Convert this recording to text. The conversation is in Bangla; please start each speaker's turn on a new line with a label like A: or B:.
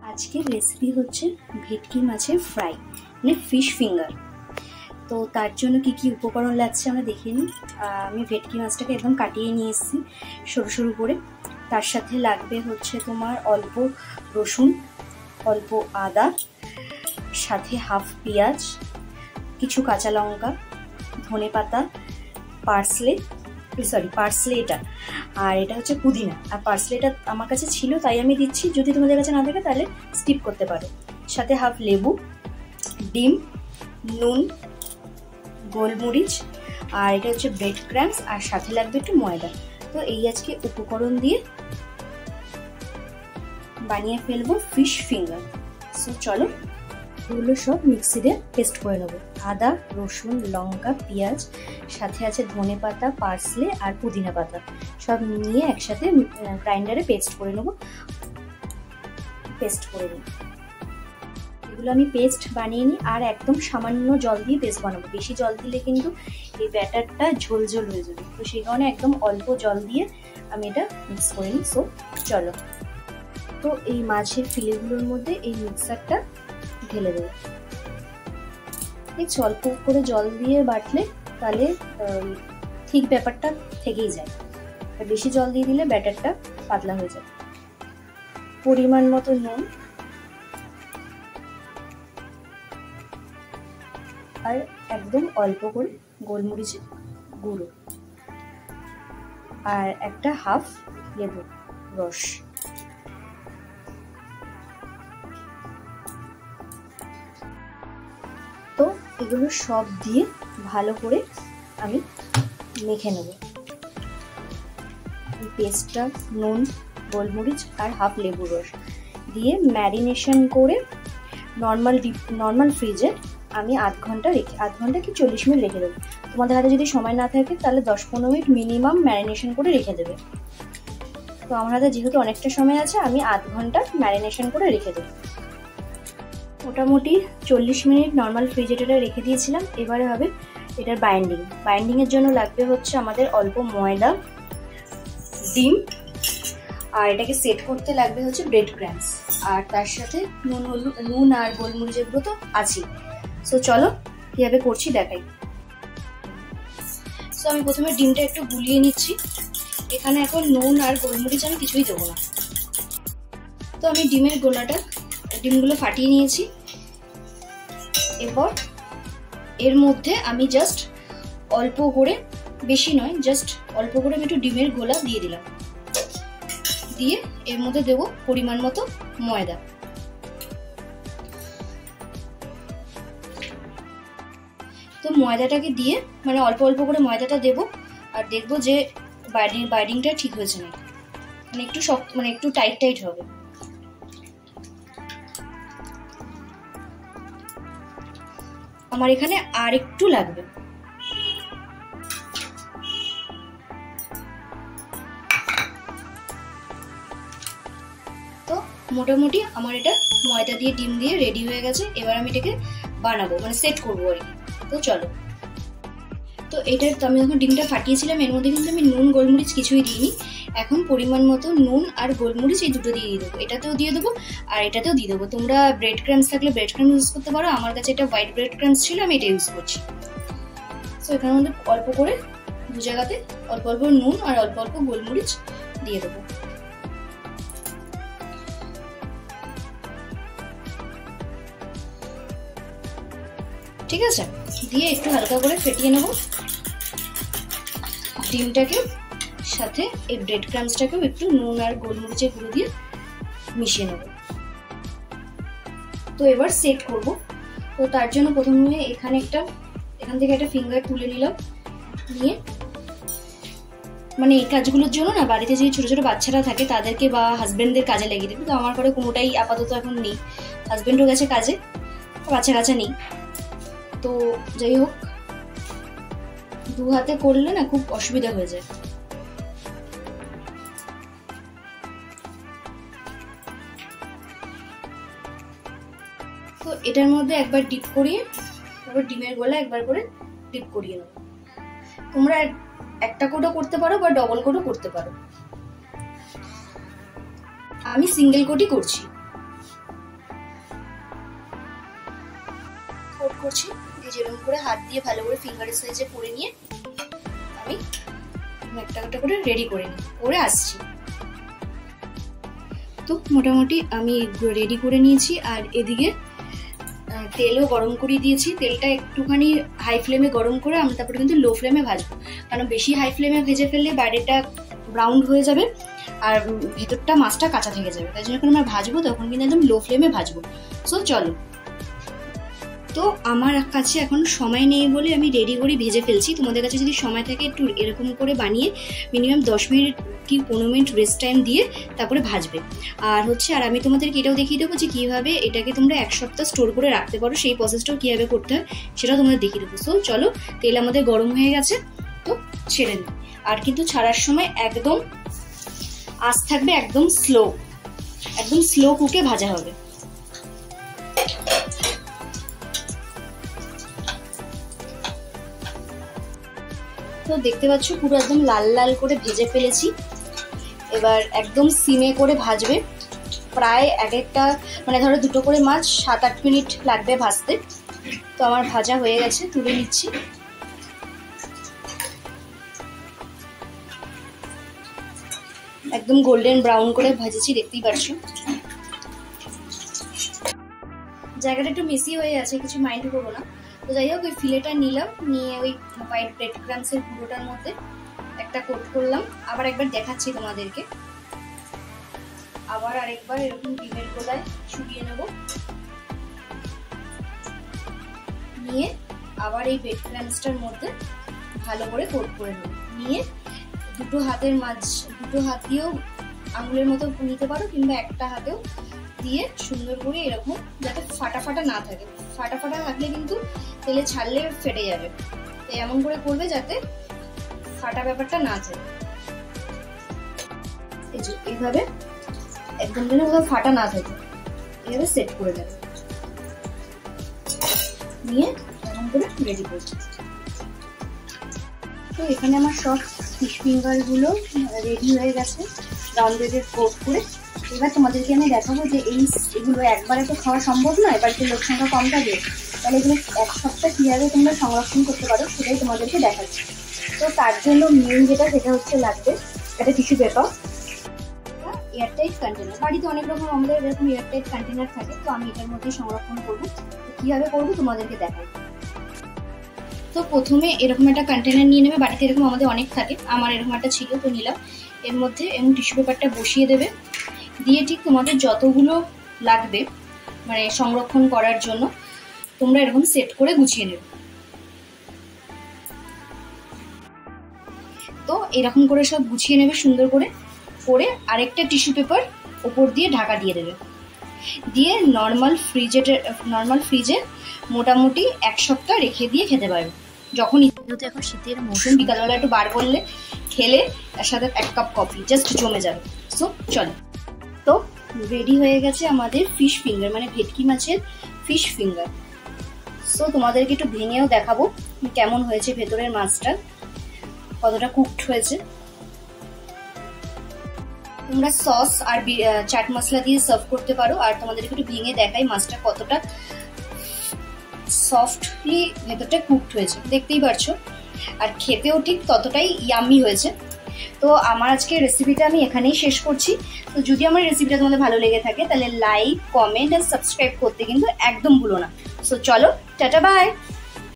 A: আজকের রেসিপি হচ্ছে ভেটকি মাছের ফ্রাই মানে ফিশ ফিঙ্গার। তো তার জন্য কি কি উপকরণ লাগছে আমরা দেখে নিই। আমি ভেটকি মাছটাকে একদম কাটিয়ে নিয়ে এসেছি সরু সরু করে। তার সাথে লাগবে হচ্ছে তোমার অল্প রসুন, অল্প আদা, সাথে হাফ পেঁয়াজ, কিছু কাঁচা লঙ্কা, ধনেপাতা, পার্সলে এটা, আর এটা হচ্ছে পুদিনা। আর পার্সলেটা আমার কাছে ছিল তাই আমি দিচ্ছি, যদি তোমাদের কাছে না থাকে তাহলে স্কিপ করতে পারো। সাথে হাফ লেবু, ডিম, নুন, গোলমরিচ, আর এটা হচ্ছে ব্রেড ক্রাম্বস, আর সাথে লাগবে একটু ময়দা। তো এই আজকে উপকরণ দিয়ে বানিয়ে ফেলবো ফিশ ফিঙ্গার। সো চলো এগুলো সব মিক্সিতে পেস্ট করে নেবো। আদা, রসুন, লঙ্কা, পেঁয়াজ, সাথে আছে ধনেপাতা, পার্সলে আর পুদিনা পাতা, সব নিয়ে একসাথে গ্রাইন্ডারে পেস্ট করে নেবো। এগুলো আমি পেস্ট বানিয়ে নিই, আর একদম সামান্য জল দিয়ে পেস্ট বানাবো। বেশি জল দিলে কিন্তু এই ব্যাটারটা ঝোল ঝোল হয়ে যাবে, তো সেই কারণে একদম অল্প জল দিয়ে আমি এটা মিক্স করে নিই। সো চলো, তো এই মাছের ফিলেগুলোর মধ্যে এই মিক্সারটা ঢেলে দেবো। অল্প করে জল দিয়ে বাটলে তাহলে ঠিক ব্যাপারটা থেকেই যায়, আর বেশি জল দিয়ে দিলে ব্যাটারটা পাতলা হয়ে যায়। পরিমাণ মতো নুন, আর একদম অল্প করে গোলমরিচের গুঁড়ো, আর একটা হাফ লেবু রস। তো এগুলো সব দিয়ে ভালো করে আমি মেখে নেব। পেস্টটা নুন, গোলমরিচ আর হাফ লেবু রস দিয়ে ম্যারিনেশন করে নর্মাল ফ্রিজে আমি আধ ঘন্টা কি 40 মিনিট রেখে দেবো। তোমাদের হাতে যদি সময় না থাকে তাহলে 10-15 মিনিট মিনিমাম ম্যারিনেশন করে রেখে দেবে। তো আমার হাতে যেহেতু অনেকটা সময় আছে, আমি আধ ঘন্টা ম্যারিনেশন করে রেখে দেবো। মোটামুটি 40 মিনিট নর্মাল ফ্রিজে রেখে দিয়েছিলাম। এবারে হবে এটার বাইন্ডিংয়ের জন্য লাগবে হচ্ছে আমাদের অল্প ময়দা, ডিম, আর এটাকে সেট করতে লাগবে হচ্ছে ব্রেড ক্রাম্বস, আর তার সাথে নুন আর গোলমরিচের গুঁড়ো তো আছেই। সো চলো কিভাবে করছি দেখাই। সো আমি প্রথমে ডিমটা একটু গুলিয়ে নিচ্ছি। এখানে এখন নুন আর গোলমরিচ আমি কিছুই দেবো না। তো আমি ডিমগুলো ফাটিয়ে নিয়েছি। এরপর এর মধ্যে আমি জাস্ট অল্প করে, বেশি নয়, জাস্ট অল্প করে আমি একটু ডিমের গোলা দিয়ে দিলাম। দিয়ে এর মধ্যে দেবো পরিমাণ মতো ময়দা। তো ময়দাটাকে দিয়ে মানে অল্প অল্প করে ময়দাটা দেবো, আর দেখবো যে বাইন্ডিংটা ঠিক হয়েছে না, মানে একটু শক্ত, মানে একটু টাইট হবে। আমার এখানে আর একটু লাগবে। তো মোটামুটি আমার এটা ময়দা দিয়ে ডিম দিয়ে রেডি হয়ে গেছে। এবার আমি এটাকে বানাবো, মানে সেট করবো আর কি। তো চলো, তো আমি যখন ডিমটা ফাটিয়েছিলাম এর মধ্যে কিন্তু আমি নুন গোলমরিচ কিছুই দিইনি। এখন পরিমাণ মতো নুন আর গোলমরিচ এই দুটো দিয়ে দেবো। এটাতেও দিয়ে দেবো আর এটাতেও দিয়ে দেবো। তোমরা ব্রেড ক্রাম্বস থাকলে ব্রেড ক্রাম্বস ইউজ করতে পারো। আমার কাছে এটা হোয়াইট ব্রেড ক্রাম্বস ছিল, আমি এটা ইউজ করছি। সো এখানের মধ্যে অল্প করে দু জায়গাতে অল্প অল্প নুন আর অল্প অল্প গোলমরিচ দিয়ে দেবো। ঠিক আছে, দিয়ে একটু হালকা করে ফেটিয়ে নেব ডিমটাকে, সাথে এই ব্রেড ক্রাম্বসটাকেও একটু নুন আর গোলমরিচের গুঁড়ো দিয়ে মিশিয়ে নেব। তো এবার সেট করব। তো তার জন্য প্রথমে এখান থেকে একটা ফিঙ্গার তুলে নিলাম। নিয়ে মানে এই কাজগুলোর জন্য না, বাড়িতে যে ছোট ছোট বাচ্চারা থাকে তাদেরকে বা হাজবেন্ডদের কাজে লেগে দেবে। তো আমার ঘরে কোনোটাই আপাতত এখন নেই, হাজবেন্ডও গেছে কাজে, বাচ্চা কাচ্চা নেই। তো যাই হোক, দু হাতে করলে না খুব অসুবিধা হয়ে যায়। তো এটার মধ্যে একবার ডিপ করিয়ে, তারপর ডিমের গোলা একবার করে ডিপ করিয়ে নেব। তোমরা একটা কোটও করতে পারো বা ডবল কোটও করতে পারো। আমি সিঙ্গেল কোটই করছি। করছি, যেরকম করে হাত দিয়ে ভালো করে ফিঙ্গারের সাইজে করে নিয়ে আমি একটা একটা করে রেডি করে আসছি। তো মোটামুটি আমি রেডি করে নিয়েছি। আর এদিকে তেলও গরম করে দিয়েছি। তেলটা একটুখানি হাই ফ্লেমে গরম করে আমি তারপরে কিন্তু লো ফ্লেমে ভাজবো, কারণ বেশি হাই ফ্লেমে ভেজে ফেললে বাইরেটা ব্রাউন হয়ে যাবে আর ভেতরটা মাছটা কাঁচা থেকে যাবে। তাই জন্য যখন আমরা ভাজবো তখন কিন্তু একদম লো ফ্লেমে ভাজবো। সো চলো। তো আমার কাছে এখন সময় নেই বলে আমি রেডি করে ভেজে ফেলছি। তোমাদের কাছে যদি সময় থাকে একটু এরকম করে বানিয়ে মিনিমাম 10 মিনিট কি 15 মিনিট রেস্ট টাইম দিয়ে তারপরে ভাজবে। আর আমি তোমাদেরকে এটাও দেখিয়ে দেবো যে কীভাবে এটাকে তোমরা 1 সপ্তাহ স্টোর করে রাখতে পারো, সেই প্রসেসটাও কীভাবে করতে হয় সেটাও তোমাদের দেখিয়ে দেবো। সো চলো, তেল আমাদের গরম হয়ে গেছে, তো ছেড়ে দিই। আর কিন্তু ছাড়ার সময় একদম আঁচ থাকবে একদম স্লো কুকে ভাজা হবে। তো দেখতে পাচ্ছ পুরো একদম লাল লাল করে ভেজে ফেলেছি। এবার একদম সিমে করে ভাজবে, প্রায় একটা ধরো দুটো করে মাছ 7-8 মিনিট লাগবে ভাজতে। তো আমার ভাজা হয়ে গেছে, তুলে নিচ্ছি। একদম গোল্ডেন ব্রাউন করে ভাজেছি, দেখতেই পাচ্ছ। জায়গাটা একটু মেসি হয়ে আছে, কিছু মাইন্ড করবো না। তো যাই হোক, ওই ফিলেটা নিলাম, নিয়ে ওই হোয়াইট ব্রেড ক্রামসের গুঁড়োটার মধ্যে একটা কোট করলাম। আবার একবার দেখাচ্ছি তোমাদেরকে, আবার আরেকবার এরকম ডিমের গোলায় ছড়িয়ে নেব, নিয়ে আবার এই ব্রেড ক্রামসটার মধ্যে ভালো করে কোট করে নেব। নিয়ে দুটো হাত দিয়েও আঙুলের মতো নিতে পারো, কিংবা একটা হাতেও দিয়ে সুন্দর করে এরকম, যাতে ফাটা না থাকে। ফাটা থাকলে কিন্তু তেলে ছাড়লে ফেটে যাবে। তো এমন করে করবে যাতে ফাটা ব্যাপারটা না থাকে। এই যে এইভাবে একদম যেন কোথাও ফাটা না থাকে, এইভাবে সেট করে দেবে। নিয়ে এমন করে রেডি করছি। তো এখানে আমার সব ফিশ ফিঙ্গার গুলো রেডি হয়ে গেছে রাউন্ড ব্রেডের কোট করে। এবার তোমাদেরকে আমি দেখাবো যে এগুলো একবারে তো খাওয়া সম্ভব নয়, বাড়িতে লোক সংখ্যা কম থাকে, তাহলে এগুলো 1 সপ্তাহ কীভাবে তোমরা সংরক্ষণ করতে পারো সেটাই তোমাদেরকে দেখাচ্ছি। তো তার জন্য মেন সেটা হচ্ছে লাগবে একটা টিস্যু পেপার, এয়ারটাইট কন্টেনার। বাড়িতে অনেক রকম আমাদের এরকম এয়ারটাইট কন্টেনার থাকে, তো আমি এটার মধ্যে সংরক্ষণ করবো। কীভাবে করবো তোমাদেরকে দেখাই। তো প্রথমে এরকম একটা কন্টেনার নিয়ে নেবে, বাড়িতে এরকম আমাদের অনেক থাকে, আমার এরকম একটা ছিল তো নিলাম। এর মধ্যে এবং টিস্যু পেপারটা বসিয়ে দেবে, দিয়ে ঠিক তোমাদের যতগুলো লাগবে সংরক্ষণ করার জন্য তোমরা এরকম সেট করে গুছিয়ে নেবে। তো এরকম করে সব গুছিয়ে নেবে সুন্দর করে, আরেকটা টিস্যু পেপার উপর দিয়ে ঢাকা দিয়ে দেবে, দিয়ে নর্মাল ফ্রিজে মোটামুটি 1 সপ্তাহ রেখে দিয়ে খেতে পারবে। যখন যেহেতু এখন শীতের মৌসুম, বিকালবেলা একটু বার করলে খেলে তার সাথে 1 কাপ কফি জাস্ট জমে যাবে। সো চলো। তো রেডি হয়ে গেছে আমাদের ফিশ ফিঙ্গার, ভেটকি মাছের ফিশ ফিঙ্গার। সো তোমাদেরকে একটু ভেঙেও দেখাবো কেমন হয়েছে, ভেতরের মাছটা কতটা কুকড হয়েছে। তোমরা সস আর চাট মশলা দিয়ে সার্ভ করতে পারো। আর তোমাদেরকে একটু ভেঙে দেখাই মাছটা কতটা সফটলি ভেতরটা কুকড হয়েছে, দেখতেই পারছো। আর খেতেও ঠিক ততটাই ইয়াম্মি হয়েছে। তো আমার আজকে রেসিপিটা আমি এখানেই শেষ করছি। তো যদি আমার রেসিপিটা তোমাদের ভালো লেগে থাকে তাহলে লাইক, কমেন্ট আর সাবস্ক্রাইব করতে কিন্তু একদম ভুলো না। সো চলো, টাটা বাই।